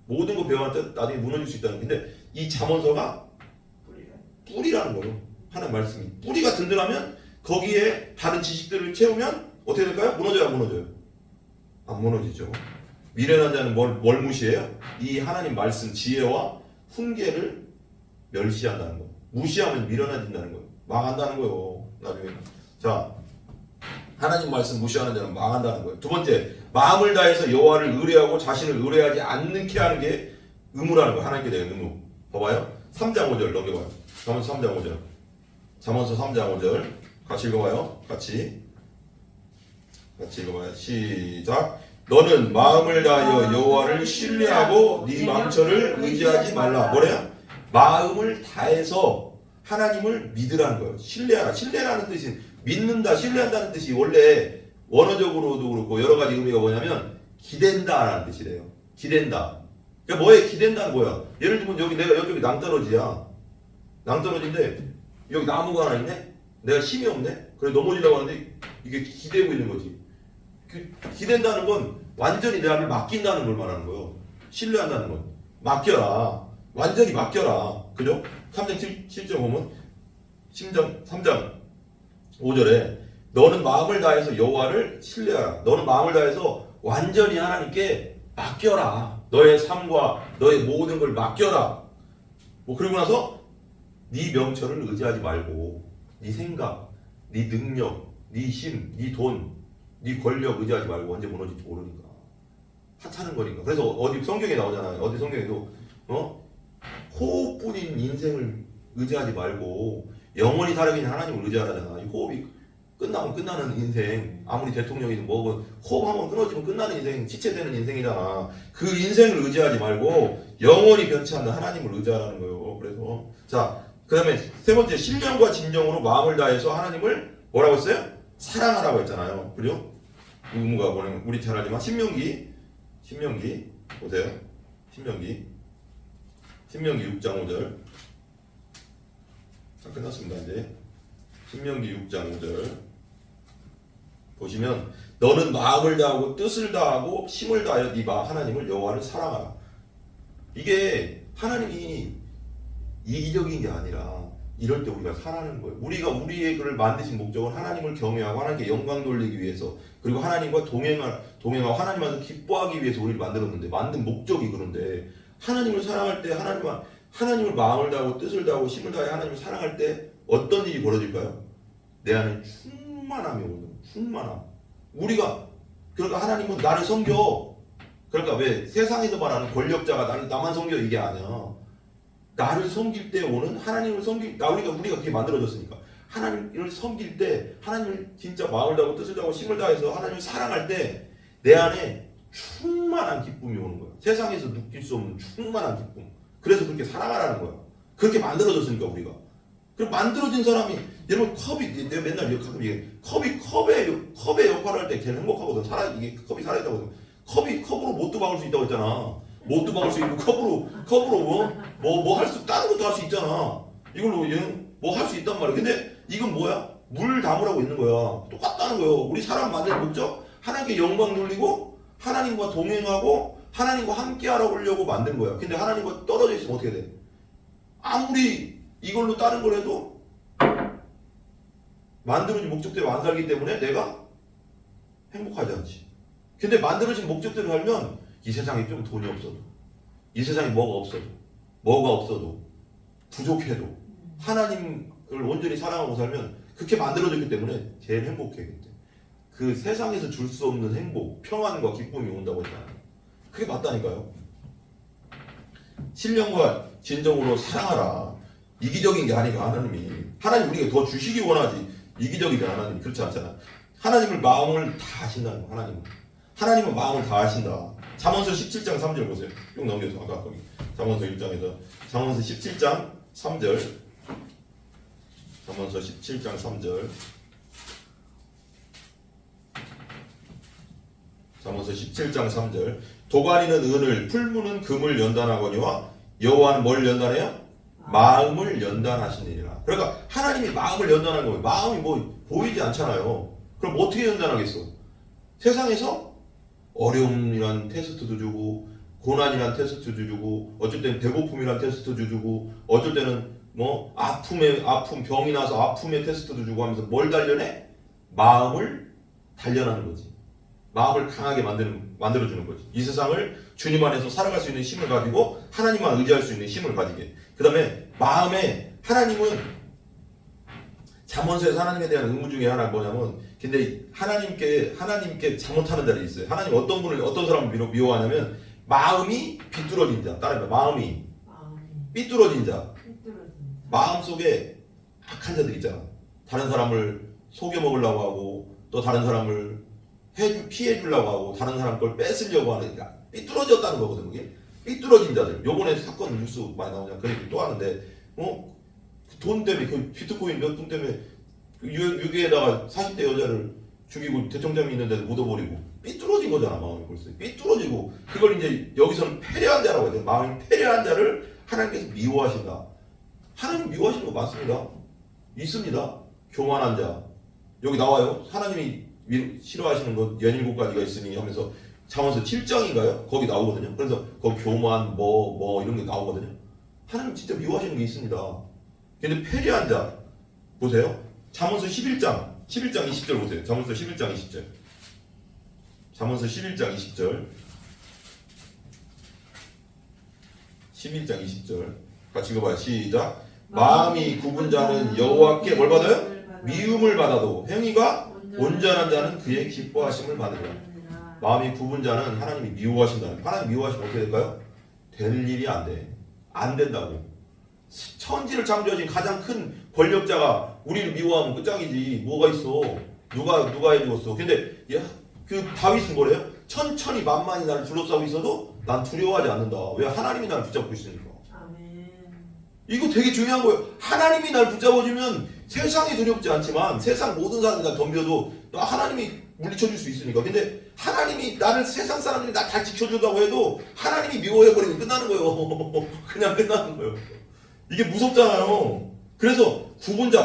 모든 거 배워봤자 나중에 무너질 수 있다는. 근데 이 잠언서가 뿌리라는 거예요. 하나님 말씀이. 뿌리가 든든하면 거기에 다른 지식들을 채우면 어떻게 될까요? 무너져요, 안 무너져요? 안 무너지죠. 미련한 자는 뭘 무시해요? 이 하나님 말씀 지혜와 훈계를 멸시한다는 거. 무시하면 미련해진다는 거예요. 망한다는 거예요. 나중에. 자, 하나님 말씀 무시하는 자는 망한다는 거예요. 두 번째, 마음을 다해서 여호와를 의뢰하고 자신을 의뢰하지 않게 하는 게 의무라는 거예요. 하나님께 대한 의무. 봐봐요. 3장 5절 넘겨봐요. 잠언서 3장 5절. 잠언서 3장 5절. 같이 읽어봐요. 같이 읽어봐요. 시작. 너는 마음을 다하여 여호와를 신뢰하고 네 망처를 의지하지 말라. 뭐래요? 마음을 다해서 하나님을 믿으라는 거예요. 신뢰하라. 신뢰라는 뜻이 믿는다, 신뢰한다는 뜻이 원래 원어적으로도 그렇고 여러 가지 의미가 뭐냐면 기댄다라는 뜻이래요. 기댄다. 그러니까 뭐에 기댄다는 거야? 예를 들면 여기 내가 이쪽이 낭떠러지야. 낭떠러지인데 여기 나무가 하나 있네. 내가 힘이 없네. 그래 넘어지려고 하는데 이게 기대고 있는 거지. 기댄다는 건 완전히 내 앞에 맡긴다는 걸 말하는 거예요. 신뢰한다는 건 맡겨라. 완전히 맡겨라. 그죠? 3장 7절 보면 3장 5절에 너는 마음을 다해서 여호와를 신뢰하라. 너는 마음을 다해서 완전히 하나님께 맡겨라. 너의 삶과 너의 모든 걸 맡겨라. 뭐 그러고 나서 네 명철을 의지하지 말고 네 생각, 네 능력, 네 힘, 네 돈, 네 권력 의지하지 말고 언제 무너질지 모르니까. 하찮은 거니까. 그래서 어디 성경에 나오잖아요. 어디 성경에도 호흡뿐인 인생을 의지하지 말고 영원히 살아계신 하나님을 의지하라잖아. 이 호흡이 끝나면 끝나는 인생, 아무리 대통령이든 뭐든 호흡 한번 끊어지면 끝나는 인생, 지체되는 인생이잖아. 그 인생을 의지하지 말고 영원히 변치 않는 하나님을 의지하라는 거예요. 그래서 자, 그 다음에 세 번째, 신령과 진정으로 마음을 다해서 하나님을 뭐라고 했어요? 사랑하라고 했잖아요. 그죠? 의무가 뭐냐면 우리 잘 알지만 신명기 보세요. 신명기 6장 5절. 자, 끝났습니다. 이제 신명기 6장 5절 보시면 너는 마음을 다하고 뜻을 다하고 힘을 다하여 네 하나님을 여호와를 사랑하라. 이게 하나님이 이기적인 게 아니라 이럴 때 우리가 살아는 거예요. 우리가 우리의 그를 만드신 목적은 하나님을 경외하고 하나님께 영광 돌리기 위해서, 그리고 하나님과 동행하고 하나님만을 기뻐하기 위해서 우리를 만들었는데, 만든 목적이 그런데 하나님을 사랑할 때 하나님을 마음을 다하고 뜻을 다하고 힘을 다해 하나님을 사랑할 때 어떤 일이 벌어질까요? 내 안에 충만함이 오는 거예요. 충만함. 우리가 그러니까 하나님은 나를 섬겨. 그러니까 왜 세상에서 말하는 권력자가 나만 섬겨 이게 아니야. 나를 섬길 때 오는 하나님을 우리가 그렇게 만들어졌으니까 하나님을 섬길 때 하나님을 진짜 마음을 다하고 뜻을 다하고 힘을 다해서 하나님을 사랑할 때 내 안에 충만한 기쁨이 오는 거야. 세상에서 느낄 수 없는 충만한 기쁨. 그래서 그렇게 사랑하라는 거야. 그렇게 만들어졌으니까 우리가. 그리고 만들어진 사람이 여러분 컵이 내가 맨날 가끔 얘기해. 컵의 역할을 할 때 걔는 행복하거든. 이게 컵이 살아있다고. 컵으로 못도 박을 수 있다고 했잖아. 못도 박을 수 있고 컵으로 뭐 할 수 다른 것도 할 수 있잖아. 이걸로 뭐 할 수 있단 말이야. 근데 이건 뭐야? 물 담으라고 있는 거야. 똑같다는 거예요. 우리 사람 만드는 목적 하나님께 영광 돌리고 하나님과 동행하고 하나님과 함께 하려고 만든 거야. 근데 하나님과 떨어져 있으면 어떻게 돼? 아무리 이걸로 다른 걸 해도 만들어진 목적대로 안 살기 때문에 내가 행복하지 않지. 근데 만들어진 목적대로 살면 이 세상에 좀 돈이 없어도, 이 세상에 뭐가 없어도 부족해도 하나님을 온전히 사랑하고 살면 그렇게 만들어졌기 때문에 제일 행복해. 그때 그 세상에서 줄 수 없는 행복, 평안과 기쁨이 온다고 했잖아요. 그게 맞다니까요. 신령과 진정으로 사랑하라. 이기적인 게 아니라 하나님 우리가 더 주시기 원하지. 이기적인 게 하나님 그렇지 않잖아. 하나님을 마음을 다 하신다는 거. 하나님은 마음을 다 하신다. 잠언서 17장 3절 보세요. 쭉 넘겨서 아까 거기 잠언서 1장에서 잠언서 17장 3절. 잠언서 17장 3절. 잠언서 17장 3절. 도가니는 은을, 풀무는 금을 연단하거니와 여호와는 뭘 연단해요? 마음을 연단하시느니라. 그러니까 하나님이 마음을 연단하는 거예요. 마음이 뭐 보이지 않잖아요. 그럼 어떻게 연단하겠어? 세상에서 어려움이란 테스트도 주고, 고난이란 테스트도 주고, 어쩔 때는 배고픔이란 테스트도 주고, 어쩔 때는 뭐 병이 나서 아픔의 테스트도 주고 하면서 뭘 단련해? 마음을 단련하는 거지. 마음을 강하게 만들어주는 거지. 이 세상을 주님 안에서 살아갈 수 있는 힘을 가지고 하나님만 의지할 수 있는 힘을 가지게. 그 다음에 마음에 하나님은 잠언서에서 하나님에 대한 의무 중에 하나가 뭐냐면, 근데 하나님께 잘못하는 자들이 있어요. 하나님 어떤 사람을 미워하냐면 마음이 비뚤어진 자. 따라해봐. 마음이 삐뚤어진 자. 마음속에 악한 자들 있잖아. 다른 사람을 속여 먹으려고 하고 또 다른 사람을 피해 주려고 하고 다른 사람 걸 뺏으려고 하니까 삐뚤어졌다는 거거든. 그게 삐뚤어진 자들. 요번에 사건 뉴스 많이 나오냐 그 얘기 또 하는데 돈 때문에 그 비트코인 몇 분 때문에 유괴에다가 40대 여자를 죽이고 대통령이 있는데도 묻어버리고 삐뚤어진 거잖아. 마음이 벌써 삐뚤어지고 그걸 이제 여기서는 패려한 자라고 해야 돼. 마음이 패려한 자를 하나님께서 미워하신다. 하나님 미워하시는 거 맞습니다. 있습니다. 교만한 자 여기 나와요. 하나님이 싫어하시는 것 17가지가 있으니 하면서 잠언서 7장인가요? 거기 나오거든요. 그래서 거기 교만 이런 게 나오거든요. 하나님 진짜 미워하시는 게 있습니다. 근데 패리한 자 보세요. 잠언서 11장 20절 보세요. 잠언서 11장 20절. 잠언서 11장 20절. 11장 20절. 같이 읽어봐요. 시작. 마음이 굽은 자는 여호와께 뭘 받아요? 미움을 받아도 행위가 온전한 자는 그의 기뻐하심을 받으리라. 마음이 굽은 자는 하나님이 미워하신다는. 하나님 미워하시면 어떻게 될까요? 될 일이 안 돼. 안 된다고. 천지를 창조하신 가장 큰 권력자가 우리를 미워하면 끝장이지. 뭐가 있어? 누가 해주었어? 근데 그 다윗은 뭐래요? 천천히 만만히 나를 둘러싸고 있어도 난 두려워하지 않는다. 왜? 하나님이 나를 붙잡고 있으니까. 아멘. 이거 되게 중요한 거예요. 하나님이 날 붙잡아주면 세상이 두렵지 않지만 세상 모든 사람이 날 덤벼도 하나님이 물리쳐줄 수 있으니까. 근데 하나님이 나를 세상 사람들이 나 잘 지켜준다고 해도 하나님이 미워해버리면 끝나는 거예요. 그냥 끝나는 거예요. 이게 무섭잖아요. 그래서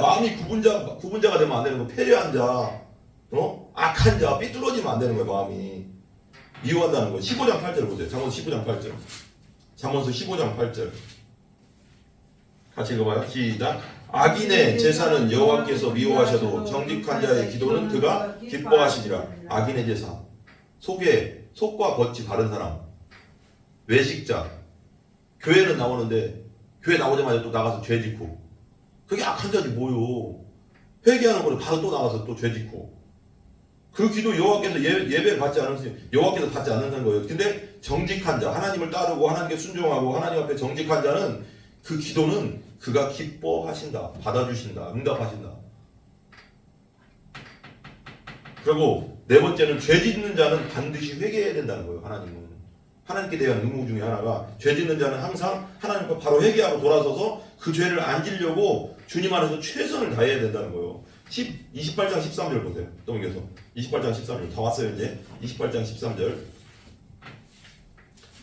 마음이 굽은 자가 되면 안 되는 거. 패려한 자, 악한 자, 삐뚤어지면 안 되는 거예요. 마음이 미워한다는 거예요. 15장 8절 보세요. 잠언서 15장 8절. 잠언서 15장 8절. 같이 읽어봐요. 시작. 악인의 제사는 여호와께서 미워하셔도 정직한 자의 기도는 그가 기뻐하시니라. 악인의 제사. 속과 겉이 다른 사람. 외식자. 교회는 나오는데 교회 나오자마자 또 나가서 죄 짓고. 그게 악한 자지 뭐요. 회개하는 거를 바로 또 나가서 또 죄 짓고. 그 기도 여호와께서 예배를 받지 않으세요. 여호와께서 받지 않는다는 거예요. 근데 정직한 자, 하나님을 따르고 하나님께 순종하고 하나님 앞에 정직한 자는 그 기도는 그가 기뻐하신다. 받아주신다. 응답하신다. 그리고 네 번째는 죄 짓는 자는 반드시 회개해야 된다는 거예요. 하나님께 대한 의무 중에 하나가 죄 짓는 자는 항상 하나님 앞에 바로 회개하고 돌아서서 그 죄를 안 지려고 주님 안에서 최선을 다해야 된다는 거예요. 28장 13절 보세요. 또 옮겨서 28장 13절 다 왔어요. 이제 28장 13절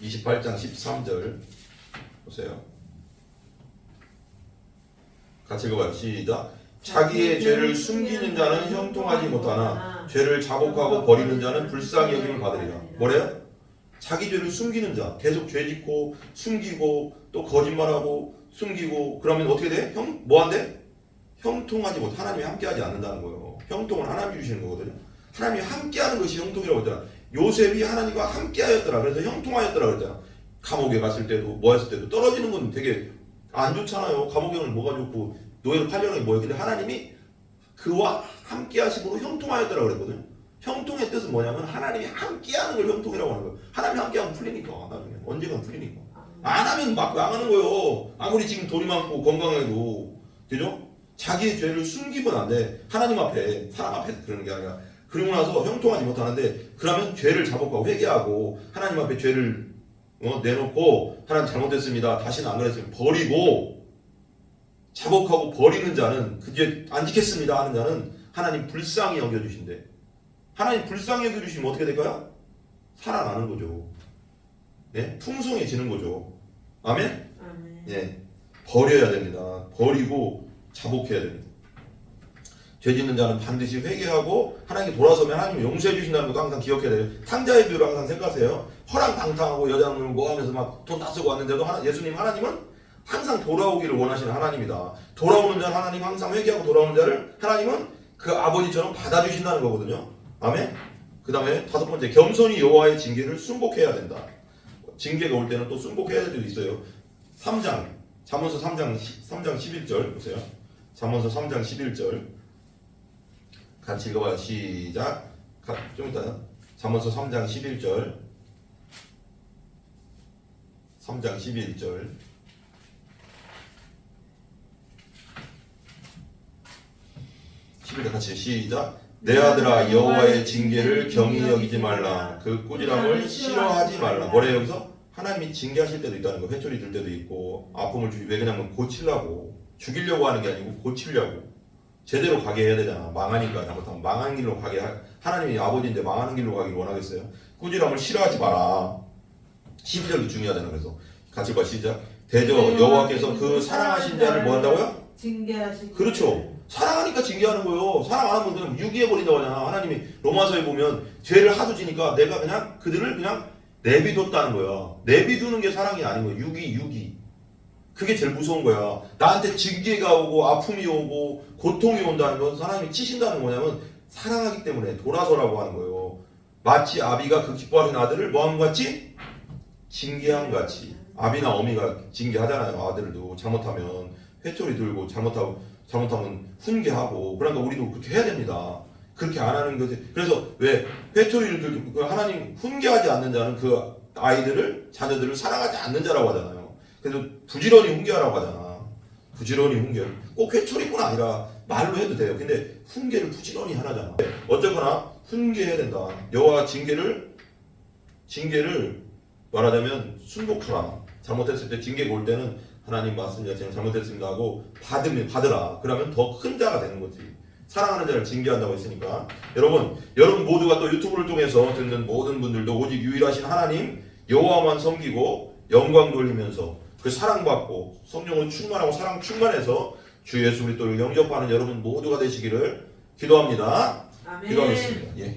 28장 13절 보세요. 같이 읽어봐요. 시작. 자기의 죄를 숨기는 자는 형통하지 못하나 죄를 자복하고 버리는 자는 불쌍히 여김을 받으리라. 뭐래요? 자기 죄를 숨기는 자, 계속 죄 짓고 숨기고 또 거짓말하고 숨기고 그러면 어떻게 돼? 뭐한대? 형통하지 못. 하나님이 함께하지 않는다는 거예요. 형통은 하나님이 주시는 거거든요. 하나님이 함께하는 것이 형통이라고 했잖아. 요셉이 하나님과 함께하였더라. 그래서 형통하였더라 그랬잖아. 감옥에 갔을 때도 뭐 했을 때도 떨어지는 건 되게 안 좋잖아요. 감옥에 가면 뭐가 좋고 노예로 팔려는 게 뭐예요. 근데 하나님이 그와 함께하심으로 형통하였더라 그랬거든요. 형통의 뜻은 뭐냐면 하나님이 함께하는 걸 형통이라고 하는 거예요. 하나님이 함께하면 풀리니까 나중에 언젠간 풀리니까. 안 하면 막 망하는 거예요. 아무리 지금 돈이 많고 건강해도. 그죠? 자기의 죄를 숨기면 안 돼. 하나님 앞에, 사람 앞에 그러는 게 아니라. 그러고 나서 형통하지 못하는데 그러면 죄를 자복하고 회개하고 하나님 앞에 죄를 내놓고 하나님 잘못했습니다. 다시는 안 그랬으면 버리고 자복하고 버리는 자는 그 죄 안 지켰습니다 하는 자는 하나님 불쌍히 여겨주신대. 하나님 불쌍히 여겨주시면 어떻게 될까요? 살아나는 거죠. 네? 풍성해지는 거죠. 아멘? 네. 버려야 됩니다. 버리고 자복해야 됩니다. 죄 짓는 자는 반드시 회개하고 하나님께 돌아서면 하나님이 용서해 주신다는 것도 항상 기억해야 돼요. 탕자의 비유를 항상 생각하세요. 허랑방탕하고 여자는 뭐 하면서 막 돈 다 쓰고 왔는데도 예수님은 항상 돌아오기를 원하시는 하나님이다. 돌아오는 자는 하나님 항상 회개하고 돌아오는 자를 하나님은 그 아버지처럼 받아주신다는 거거든요. 아멘? 그 다음에 다섯 번째, 겸손히 여호와의 징계를 순복해야 된다. 징계가 올 때는 또 순복해야 될 때도 있어요. 3장, 잠언서 3장 11절 보세요. 잠언서 3장 11절 같이 읽어봐요. 시작. 좀 이따 잠언서 3장 11절 3장 11절 같이 시작. 내 아들아 여호와의 징계를 경히 여기지 말라. 그 꾸지람을 싫어하지 말라. 뭐래요 여기서? 하나님이 징계하실 때도 있다는 거. 회초리 들 때도 있고 아픔을 주기 왜 그러냐면 고치려고, 죽이려고 하는 게 아니고 고치려고, 제대로 가게 해야 되잖아. 망하니까 잘못하면 망한 길로 가게 하나님이 아버지인데 망하는 길로 가기를 원하겠어요? 꾸지람을 싫어하지 마라. 12절도 중요하잖아. 그래서 같이 봐 시작. 대저 여호와께서 그 사랑하신 자를 뭐 한다고요? 징계하시고. 그렇죠. 사랑하니까 징계하는 거예요. 사랑 안 하면 그냥 유기해버린다고 하잖아. 하나님이 로마서에 보면 죄를 하도 지니까 내가 그냥 그들을 그냥 내비뒀다는 거야. 내비두는 게 사랑이 아닌 거야. 유기. 그게 제일 무서운 거야. 나한테 징계가 오고 아픔이 오고 고통이 온다는 건 하나님이 치신다는 거냐면 사랑하기 때문에 돌아서라고 하는 거예요. 마치 아비가 그 기뻐하는 아들을 뭐함 같이? 징계함 같이. 아비나 어미가 징계하잖아요. 아들도 잘못하면 회초리 들고 잘못하면 훈계하고. 그러니까 우리도 그렇게 해야 됩니다. 그렇게 안 하는 거지. 그래서 왜 회초리를 들고 하나님 훈계하지 않는 자는 그 아이들을, 자녀들을 사랑하지 않는 자라고 하잖아요. 그래서 부지런히 훈계하라고 하잖아. 부지런히 훈계. 꼭 회초리뿐 아니라 말로 해도 돼요. 근데 훈계를 부지런히 하라잖아. 어쨌거나 훈계해야 된다. 여호와 징계를 말하자면 순복하라. 잘못했을 때 징계가 올 때는 하나님 맞습니다. 제가 잘못했습니다 하고 받으라. 그러면 더 큰 자가 되는 거지. 사랑하는 자를 징계한다고 했으니까. 여러분 모두가 또 유튜브를 통해서 듣는 모든 분들도 오직 유일하신 하나님 여호와만 섬기고 영광 돌리면서 그 사랑받고 성령을 충만하고 사랑 충만해서 주 예수 그리스도를 영접하는 여러분 모두가 되시기를 기도합니다. 아멘. 기도하겠습니다. 예.